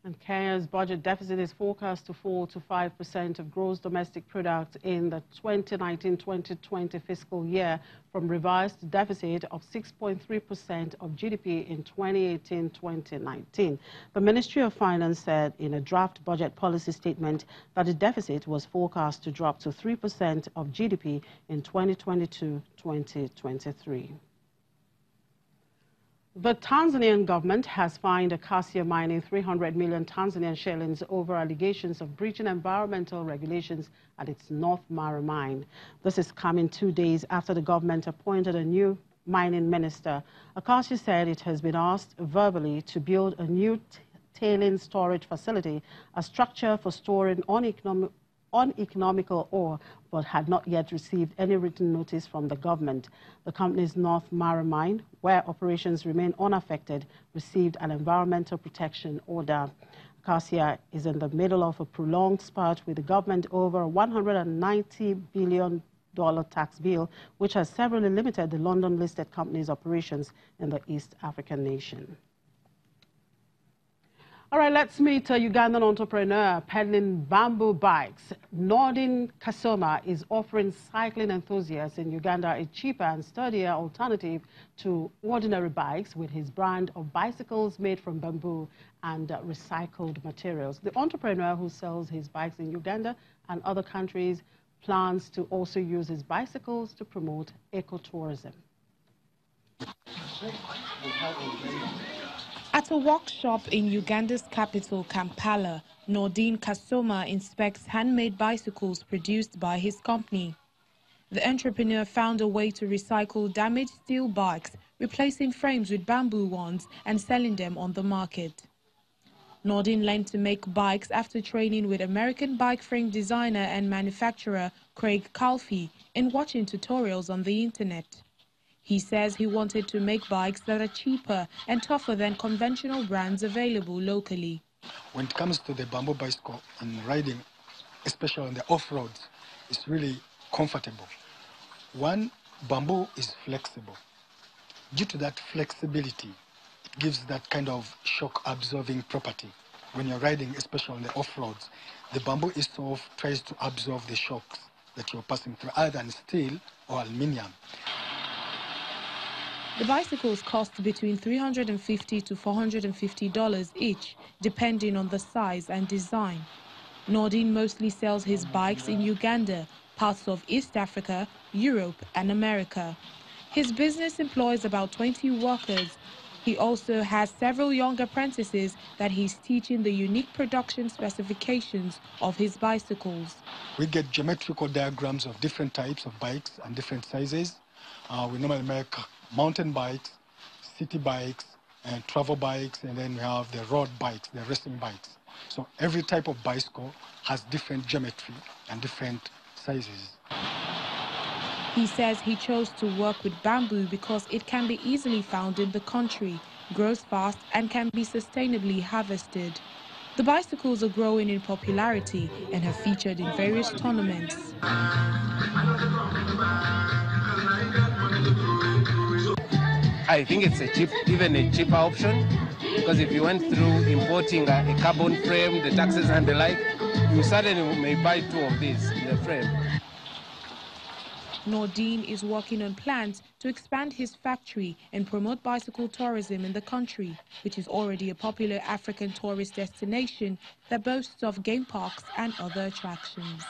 And Kenya's budget deficit is forecast to fall to 5% of gross domestic product in the 2019-2020 fiscal year from revised deficit of 6.3% of GDP in 2018-2019. The Ministry of Finance said in a draft budget policy statement that the deficit was forecast to drop to 3% of GDP in 2022-2023. The Tanzanian government has fined Acacia Mining 300 million Tanzanian shillings over allegations of breaching environmental regulations at its North Mara mine. This is coming 2 days after the government appointed a new mining minister. Acacia said it has been asked verbally to build a new tailings storage facility, a structure for storing uneconomical ore, but had not yet received any written notice from the government. The company's North Mara mine, where operations remain unaffected, received an environmental protection order. Acacia is in the middle of a prolonged spat with the government over a $190 billion tax bill, which has severely limited the London-listed company's operations in the East African nation. All right, let's meet a Ugandan entrepreneur peddling bamboo bikes. Nordin Kasoma is offering cycling enthusiasts in Uganda a cheaper and sturdier alternative to ordinary bikes with his brand of bicycles made from bamboo and recycled materials. The entrepreneur, who sells his bikes in Uganda and other countries, plans to also use his bicycles to promote ecotourism. At a workshop in Uganda's capital, Kampala, Nordin Kasoma inspects handmade bicycles produced by his company. The entrepreneur found a way to recycle damaged steel bikes, replacing frames with bamboo ones and selling them on the market. Nordin learned to make bikes after training with American bike frame designer and manufacturer Craig Calfee and watching tutorials on the internet. He says he wanted to make bikes that are cheaper and tougher than conventional brands available locally. When it comes to the bamboo bicycle and riding, especially on the off-roads, it's really comfortable. One, bamboo is flexible. Due to that flexibility, it gives that kind of shock-absorbing property. When you're riding, especially on the off-roads, the bamboo itself tries to absorb the shocks that you're passing through, either than steel or aluminium. The bicycles cost between $350 to $450 each, depending on the size and design. Nordin mostly sells his bikes in Uganda, parts of East Africa, Europe and America. His business employs about 20 workers. He also has several young apprentices that he's teaching the unique production specifications of his bicycles. We get geometrical diagrams of different types of bikes and different sizes. We normally make mountain bikes, city bikes, and travel bikes, and then we have the road bikes, the racing bikes. So every type of bicycle has different geometry and different sizes. He says he chose to work with bamboo because it can be easily found in the country, grows fast, and can be sustainably harvested. The bicycles are growing in popularity and have featured in various tournaments. I think it's even a cheaper option, because if you went through importing a carbon frame, the taxes and the like, you suddenly may buy 2 of these in the frame. Nordin is working on plans to expand his factory and promote bicycle tourism in the country, which is already a popular African tourist destination that boasts of game parks and other attractions.